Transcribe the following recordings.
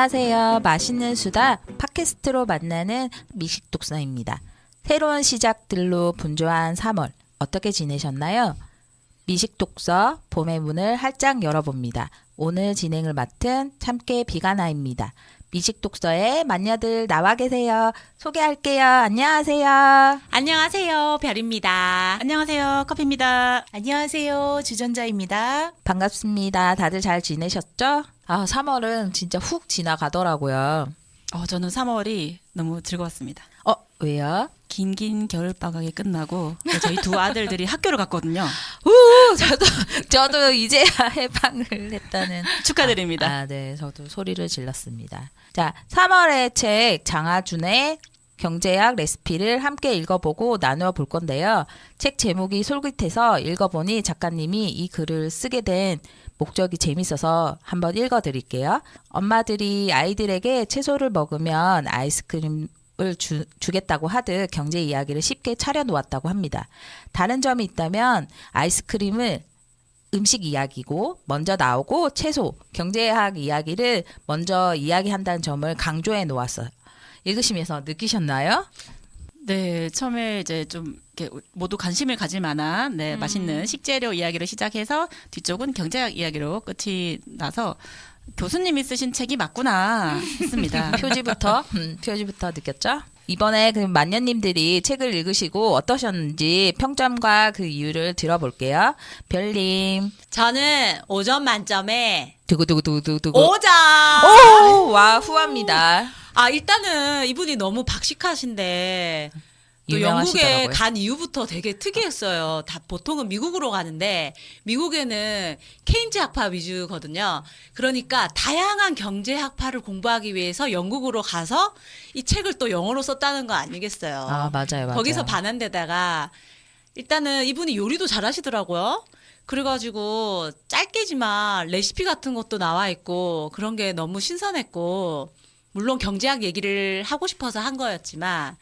안녕하세요. 맛있는 수다 팟캐스트로 만나는 미식독서입니다. 새로운 시작들로 분주한 3월 어떻게 지내셨나요? 미식독서 봄의 문을 활짝 열어봅니다. 오늘 진행을 맡은 참깨 비가나입니다. 미식독서의 만녀들 나와 계세요. 소개할게요. 안녕하세요. 안녕하세요. 별입니다. 안녕하세요. 커피입니다. 안녕하세요. 주전자입니다. 반갑습니다. 다들 잘 지내셨죠? 3월은 진짜 훅 지나가더라고요. 저는 3월이 너무 즐거웠습니다. 왜요? 긴 겨울방학이 끝나고 저희 두 아들들이 학교를 갔거든요. 저도 이제야 해방을 했다는. 축하드립니다. 네. 저도 소리를 질렀습니다. 자, 3월의 책 장하준의 경제학 레시피를 함께 읽어보고 나누어 볼 건데요. 책 제목이 솔깃해서 읽어보니 작가님이 이 글을 쓰게 된 목적이 재밌어서 한번 읽어드릴게요. 엄마들이 아이들에게 채소를 먹으면 아이스크림을 주겠다고 하듯 경제 이야기를 쉽게 차려놓았다고 합니다. 다른 점이 있다면 아이스크림을 음식 이야기고 먼저 나오고 채소, 경제학 이야기를 먼저 이야기한다는 점을 강조해 놓았어요. 읽으시면서 느끼셨나요? 네, 처음에 이제 좀 이렇게 모두 관심을 가질 만한 맛있는 식재료 이야기를 시작해서 뒤쪽은 경제학 이야기로 끝이 나서 교수님이 쓰신 책이 맞구나 했습니다. 표지부터 느꼈죠? 이번에 그 만년님들이 책을 읽으시고 어떠셨는지 평점과 그 이유를 들어볼게요. 별님. 저는 5점 만점에 두구두구두구두구. 5점! 오! 와, 후합니다. 일단은 이분이 너무 박식하신데 또 유명하시더라고요. 영국에 간 이후부터 되게 특이했어요. 다 보통은 미국으로 가는데 미국에는 케인즈 학파 위주거든요. 그러니까 다양한 경제 학파를 공부하기 위해서 영국으로 가서 이 책을 또 영어로 썼다는 거 아니겠어요. 맞아요. 거기서 반한 데다가 일단은 이분이 요리도 잘하시더라고요. 그래가지고 짧게지만 레시피 같은 것도 나와 있고 그런 게 너무 신선했고 물론 경제학 얘기를 하고 싶어서 한 거였지만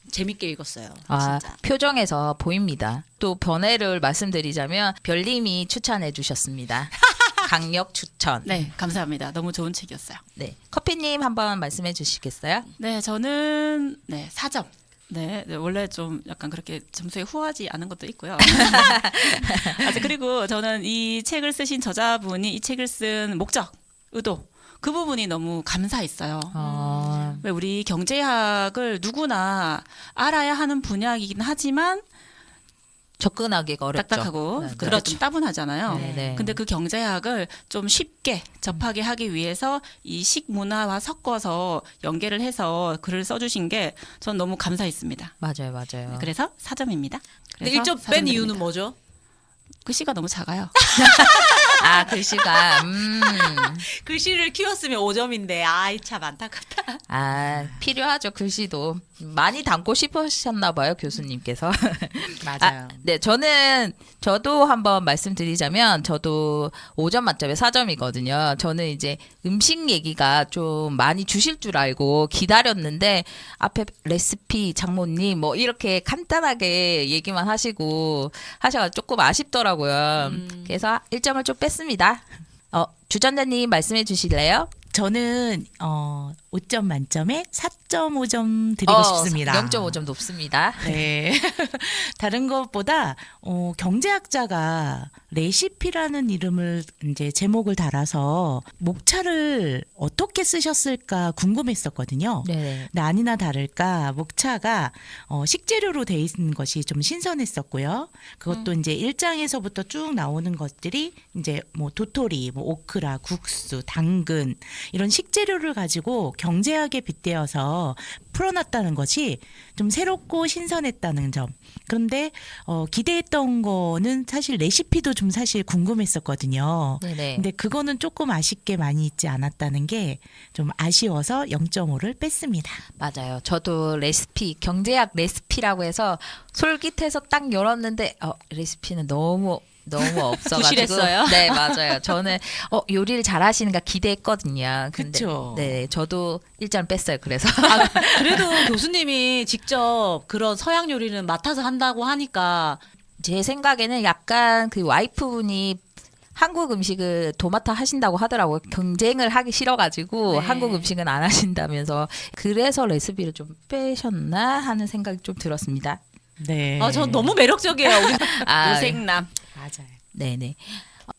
재밌게 읽었어요. 진짜. 표정에서 보입니다. 또 변해를 말씀드리자면 별님이 추천해 주셨습니다. 강력 추천. 네, 감사합니다. 너무 좋은 책이었어요. 네, 커피님 한번 말씀해 주시겠어요? 네, 저는 4점. 네, 원래 좀 약간 그렇게 점수에 후하지 않은 것도 있고요. 그리고 저는 이 책을 쓰신 저자분이 이 책을 쓴 목적, 의도 그 부분이 너무 감사했어요. 왜 우리 경제학을 누구나 알아야 하는 분야이긴 하지만 접근하기가 어렵죠. 딱딱하고 네, 그렇죠. 좀 따분하잖아요. 네. 근데 그 경제학을 좀 쉽게 접하게 하기 위해서 이 식문화와 섞어서 연계를 해서 글을 써주신 게 전 너무 감사했습니다. 맞아요. 그래서 4점입니다. 근데 1점 뺀 이유는 뭐죠? 글씨가 너무 작아요. 글씨가 글씨를 키웠으면 5점인데 아이 참 안타깝다. 필요하죠. 글씨도 많이 담고 싶으셨나 봐요, 교수님께서. 맞아요. 네, 저도 한번 말씀드리자면 저도 5점 만점에 4점이거든요. 저는 이제 음식 얘기가 좀 많이 주실 줄 알고 기다렸는데 앞에 레시피 장모님 뭐 이렇게 간단하게 얘기만 하셔서 조금 아쉽더라고요. 그래서 1점을 좀 뺐습니다. 주전자님 말씀해 주실래요? 저는 5점 만점에 4.5점 드리고 싶습니다. 0.5점 높습니다. 네. 다른 것보다 경제학자가 레시피라는 이름을 이제 제목을 달아서 목차를 어떻게 쓰셨을까 궁금했었거든요. 네. 근데 아니나 다를까 목차가 식재료로 돼 있는 것이 좀 신선했었고요. 그것도 이제 1장에서부터 쭉 나오는 것들이 이제 뭐 도토리, 뭐 오크라, 국수, 당근 이런 식재료를 가지고 경제학에 빗대어서 풀어놨다는 것이 좀 새롭고 신선했다는 점. 그런데 기대했던 거는 사실 레시피도 좀 사실 궁금했었거든요. 네네. 근데 그거는 조금 아쉽게 많이 있지 않았다는 게 좀 아쉬워서 0.5를 뺐습니다. 맞아요. 저도 경제학 레시피라고 해서 솔깃해서 딱 열었는데 레시피는 너무 없어가지고. 부실했어요? 네, 맞아요. 저는 요리를 잘하시는가 기대했거든요. 근데 그쵸. 네, 저도 1점 뺐어요. 그래서 그래도 교수님이 직접 그런 서양 요리는 맡아서 한다고 하니까 제 생각에는 약간 그 와이프분이 한국 음식을 도맡아 하신다고 하더라고요. 경쟁을 하기 싫어가지고 네. 한국 음식은 안 하신다면서 그래서 레시피를 좀 빼셨나 하는 생각이 좀 들었습니다. 네. 전 너무 매력적이에요. 우리 아, 요생남. 맞아요. 네네.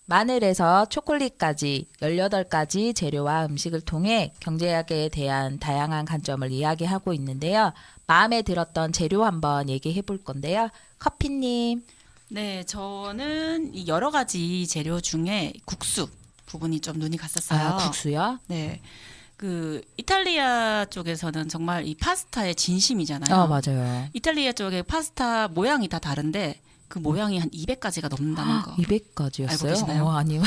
마늘에서 초콜릿까지 18가지 재료와 음식을 통해 경제학에 대한 다양한 관점을 이야기하고 있는데요. 마음에 들었던 재료 한번 얘기해 볼 건데요. 커피님. 네, 저는 이 여러 가지 재료 중에 국수 부분이 좀 눈이 갔었어요. 아, 국수요? 네. 그 이탈리아 쪽에서는 정말 이 파스타의 진심이잖아요. 맞아요. 이탈리아 쪽의 파스타 모양이 다 다른데 그 모양이 한 200가지가 넘는다는 거. 200가지였어요? 알고 계시나요? 아니요.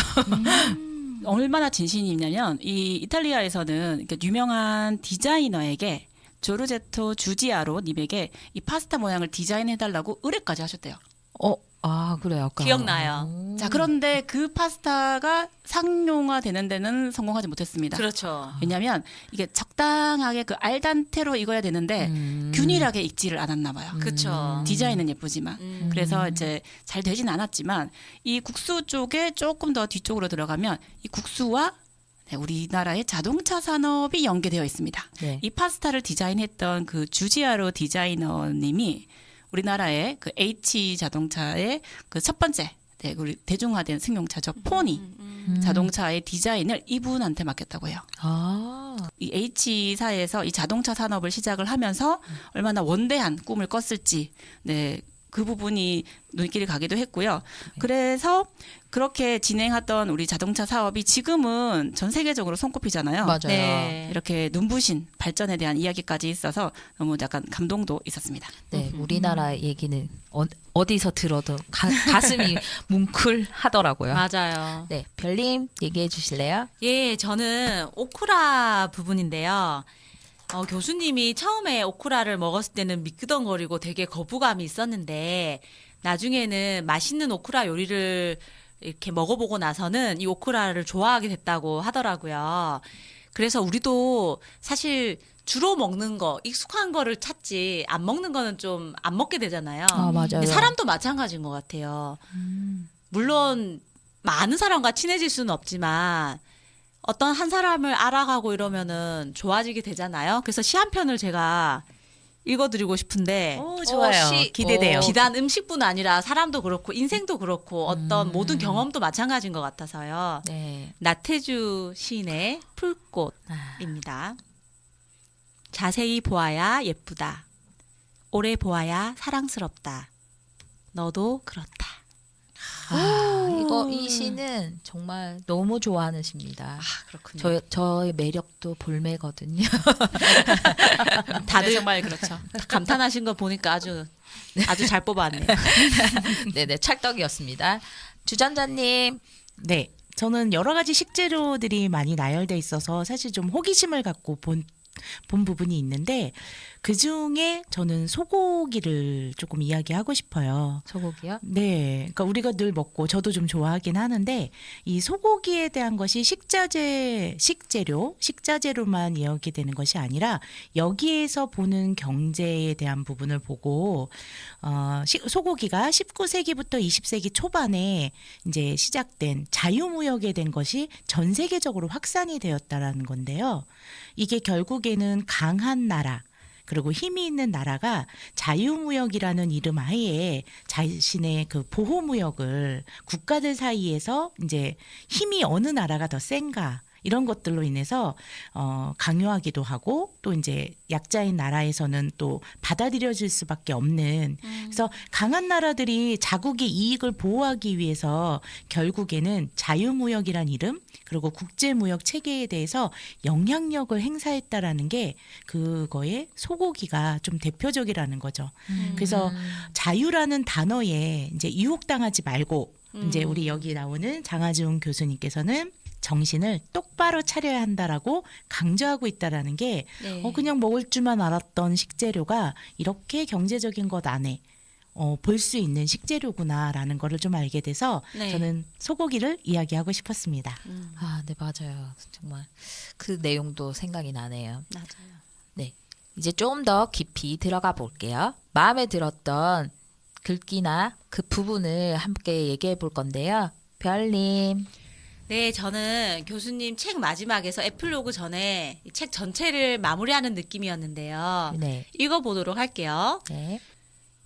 얼마나 진심이냐면 이 이탈리아에서는 이렇게 유명한 디자이너에게 조르제토 주지아로 님에게 이 파스타 모양을 디자인해달라고 의뢰까지 하셨대요. 그래요. 아까. 기억나요. 자, 그런데 그 파스타가 상용화되는 데는 성공하지 못했습니다. 그렇죠. 왜냐하면 이게 적당하게 그 알단테로 익어야 되는데 균일하게 익지를 않았나 봐요. 그렇죠. 디자인은 예쁘지만. 그래서 이제 잘 되진 않았지만 이 국수 쪽에 조금 더 뒤쪽으로 들어가면 이 국수와 네, 우리나라의 자동차 산업이 연계되어 있습니다. 네. 이 파스타를 디자인했던 그 주지아로 디자이너님이 우리나라의 그 H 자동차의 그 첫 번째 네, 우리 대중화된 승용차죠. 포니 자동차의 디자인을 이분한테 맡겼다고 해요. 이 H사에서 이 자동차 산업을 시작을 하면서 얼마나 원대한 꿈을 꿨을지 네, 그 부분이 눈길이 가기도 했고요. 그래서 그렇게 진행하던 우리 자동차 사업이 지금은 전 세계적으로 손꼽히잖아요. 맞아요. 네. 이렇게 눈부신 발전에 대한 이야기까지 있어서 너무 약간 감동도 있었습니다. 네, 우리나라 얘기는 어디서 들어도 가슴이 뭉클하더라고요. 맞아요. 네, 별님 얘기해 주실래요? 예, 저는 오크라 부분인데요. 교수님이 처음에 오크라를 먹었을 때는 미끄덩거리고 되게 거부감이 있었는데 나중에는 맛있는 오크라 요리를 이렇게 먹어보고 나서는 이 오크라를 좋아하게 됐다고 하더라고요. 그래서 우리도 사실 주로 먹는 거, 익숙한 거를 찾지 안 먹는 거는 좀 안 먹게 되잖아요. 맞아요. 근데 사람도 마찬가지인 것 같아요. 물론 많은 사람과 친해질 수는 없지만 어떤 한 사람을 알아가고 이러면은 좋아지게 되잖아요. 그래서 시 한 편을 제가 읽어드리고 싶은데 오, 좋아요. 시- 기대돼요. 비단 음식뿐 아니라 사람도 그렇고 인생도 그렇고 어떤 모든 경험도 마찬가지인 것 같아서요. 네. 나태주 시인의 풀꽃입니다. 자세히 보아야 예쁘다. 오래 보아야 사랑스럽다. 너도 그렇다. 이 시는 정말 너무 좋아하는 시입니다. 그렇군요. 저의 매력도 볼매거든요. 다들 정말 그렇죠. 감탄하신 거 보니까 아주 잘 뽑았네요. 네네, 찰떡이었습니다. 주전자님. 네. 저는 여러 가지 식재료들이 많이 나열돼 있어서 사실 좀 호기심을 갖고 본 부분이 있는데 그 중에 저는 소고기를 조금 이야기하고 싶어요. 소고기요? 네, 그러니까 우리가 늘 먹고 저도 좀 좋아하긴 하는데 이 소고기에 대한 것이 식자재로만 이야기되는 것이 아니라 여기에서 보는 경제에 대한 부분을 보고 소고기가 19세기부터 20세기 초반에 이제 시작된 자유무역에 된 것이 전 세계적으로 확산이 되었다라는 건데요. 이게 결국에는 강한 나라 그리고 힘이 있는 나라가 자유무역이라는 이름 하에 자신의 그 보호무역을 국가들 사이에서 이제 힘이 어느 나라가 더 센가 이런 것들로 인해서 강요하기도 하고 또 이제 약자인 나라에서는 또 받아들여질 수밖에 없는 그래서 강한 나라들이 자국의 이익을 보호하기 위해서 결국에는 자유무역이란 이름 그리고 국제무역 체계에 대해서 영향력을 행사했다라는 게 그거의 소고기가 좀 대표적이라는 거죠. 그래서 자유라는 단어에 이제 유혹당하지 말고 이제 우리 여기 나오는 장하준 교수님께서는 정신을 똑바로 차려야 한다라고 강조하고 있다라는 게 네. 그냥 먹을 줄만 알았던 식재료가 이렇게 경제적인 것 안에 볼 수 있는 식재료구나라는 거를 좀 알게 돼서 네. 저는 소고기를 이야기하고 싶었습니다. 네, 맞아요. 정말 그 내용도 생각이 나네요. 맞아요. 네, 이제 좀 더 깊이 들어가 볼게요. 마음에 들었던 글귀나 그 부분을 함께 얘기해 볼 건데요. 별님. 네, 저는 교수님 책 마지막에서 에필로그 전에 이 책 전체를 마무리하는 느낌이었는데요. 네. 읽어보도록 할게요. 네.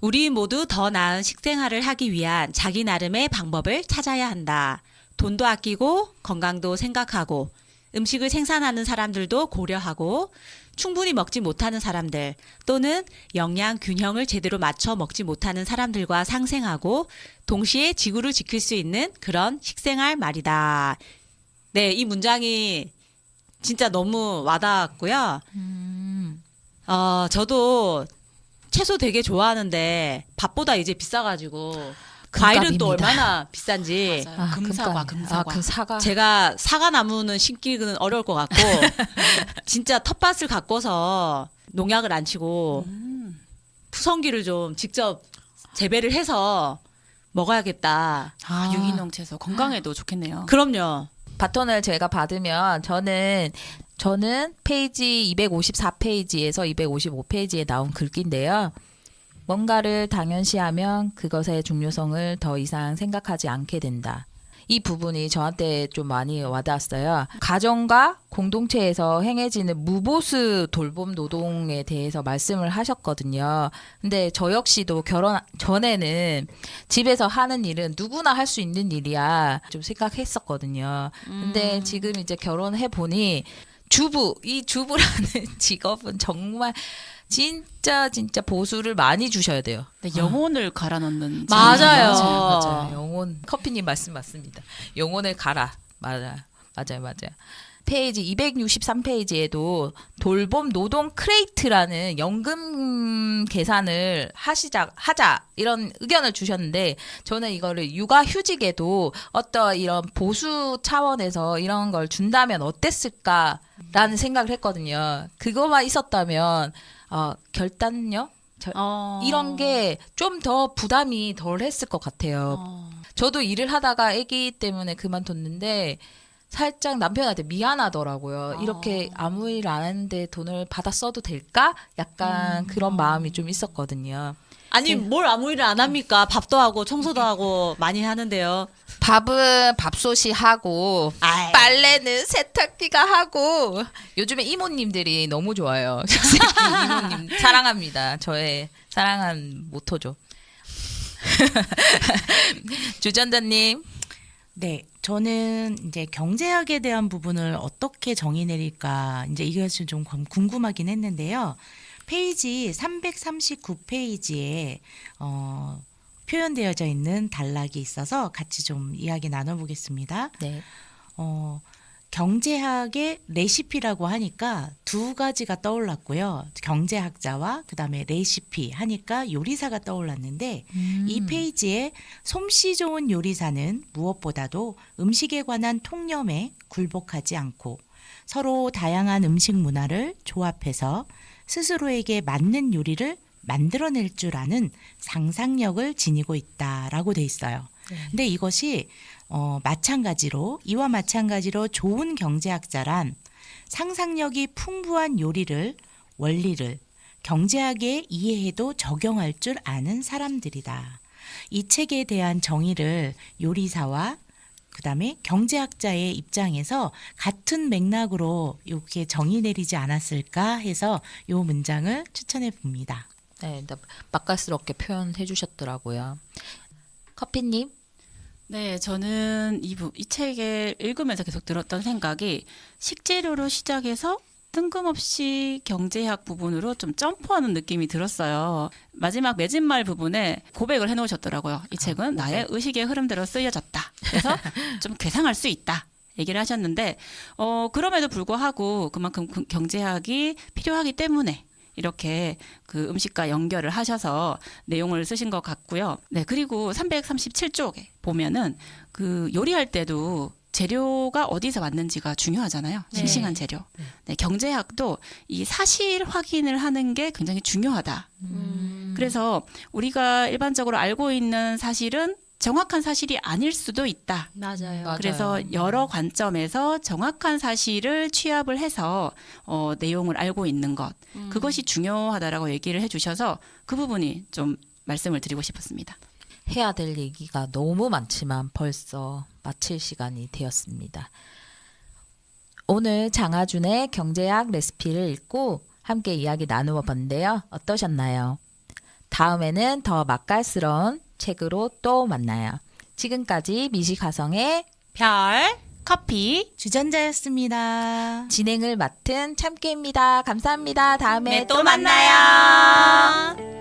우리 모두 더 나은 식생활을 하기 위한 자기 나름의 방법을 찾아야 한다. 돈도 아끼고 건강도 생각하고 음식을 생산하는 사람들도 고려하고 충분히 먹지 못하는 사람들 또는 영양 균형을 제대로 맞춰 먹지 못하는 사람들과 상생하고 동시에 지구를 지킬 수 있는 그런 식생활 말이다. 네, 이 문장이 진짜 너무 와닿았고요. 저도 채소 되게 좋아하는데 밥보다 이제 비싸가지고 과일은 또 금값입니다. 얼마나 비싼지 맞아요. 금사과, 금사과. 금사과. 제가 사과 나무는 심기는 어려울 것 같고 진짜 텃밭을 가꿔서 농약을 안 치고 푸성기를 좀 직접 재배를 해서 먹어야겠다. 아, 유기농 채소 건강에도 좋겠네요. 그럼요. 바톤을 제가 받으면 저는 페이지 254페이지에서 255페이지에 나온 글귀인데요. 뭔가를 당연시하면 그것의 중요성을 더 이상 생각하지 않게 된다. 이 부분이 저한테 좀 많이 와닿았어요. 가정과 공동체에서 행해지는 무보수 돌봄 노동에 대해서 말씀을 하셨거든요. 근데 저 역시도 결혼 전에는 집에서 하는 일은 누구나 할 수 있는 일이야 좀 생각했었거든요. 근데 지금 이제 결혼해 보니 이 주부라는 직업은 정말 진짜 보수를 많이 주셔야 돼요. 네, 영혼을 갈아 넣는 맞아요. 맞아요. 영혼 커피님 말씀 맞습니다. 영혼을 갈아. 맞아요. 페이지 263페이지에도 돌봄 노동 크레이트라는 연금 계산을 하자 이런 의견을 주셨는데 저는 이거를 육아휴직에도 어떤 이런 보수 차원에서 이런 걸 준다면 어땠을까라는 생각을 했거든요. 그거만 있었다면 결단력 이런 게 좀 더 부담이 덜 했을 것 같아요. 저도 일을 하다가 아기 때문에 그만뒀는데 살짝 남편한테 미안하더라고요. 이렇게 아무 일 안 했는데 돈을 받아 써도 될까? 약간 그런 마음이 좀 있었거든요. 아니 뭘 아무 일을 안 합니까? 밥도 하고 청소도 하고 많이 하는데요. 밥은 밥솥이 하고 아이. 빨래는 세탁기가 하고 요즘에 이모님들이 너무 좋아요. 식세기 이모님 사랑합니다. 저의 사랑한 모토죠. 주전자님. 네, 저는 이제 경제학에 대한 부분을 어떻게 정의 내릴까 이제 이것이 좀 궁금하긴 했는데요. 페이지 339페이지에 표현되어져 있는 단락이 있어서 같이 좀 이야기 나눠보겠습니다. 네. 경제학의 레시피라고 하니까 두 가지가 떠올랐고요. 경제학자와 그다음에 레시피 하니까 요리사가 떠올랐는데 이 페이지에 솜씨 좋은 요리사는 무엇보다도 음식에 관한 통념에 굴복하지 않고 서로 다양한 음식 문화를 조합해서 스스로에게 맞는 요리를 만들어낼 줄 아는 상상력을 지니고 있다라고 돼 있어요. 근데 이것이 이와 마찬가지로 좋은 경제학자란 상상력이 풍부한 원리를 경제학에 이해해도 적용할 줄 아는 사람들이다. 이 책에 대한 정의를 요리사와 그다음에 경제학자의 입장에서 같은 맥락으로 이렇게 정의 내리지 않았을까 해서 이 문장을 추천해 봅니다. 네, 맛깔스럽게 표현해 주셨더라고요. 커피님. 네, 저는 이 책을 읽으면서 계속 들었던 생각이 식재료로 시작해서 뜬금없이 경제학 부분으로 좀 점프하는 느낌이 들었어요. 마지막 맺은말 부분에 고백을 해놓으셨더라고요. 이 책은 나의 의식의 흐름대로 쓰여졌다. 그래서 좀 괴상할 수 있다. 얘기를 하셨는데 그럼에도 불구하고 그만큼 경제학이 필요하기 때문에 이렇게 그 음식과 연결을 하셔서 내용을 쓰신 것 같고요. 네, 그리고 337쪽에 보면은 그 요리할 때도 재료가 어디서 왔는지가 중요하잖아요. 싱싱한 재료. 네, 경제학도 이 사실 확인을 하는 게 굉장히 중요하다. 그래서 우리가 일반적으로 알고 있는 사실은 정확한 사실이 아닐 수도 있다. 맞아요. 그래서 여러 관점에서 정확한 사실을 취합을 해서 내용을 알고 있는 것. 그것이 중요하다라고 얘기를 해주셔서 그 부분이 좀 말씀을 드리고 싶었습니다. 해야 될 얘기가 너무 많지만 벌써 마칠 시간이 되었습니다. 오늘 장하준의 경제학 레시피를 읽고 함께 이야기 나누어 봤는데요. 어떠셨나요? 다음에는 더 맛깔스러운 책으로 또 만나요. 지금까지 미식가성의 별. 커피. 주전자였습니다. 진행을 맡은 참깨입니다. 감사합니다. 다음에 네, 또 만나요.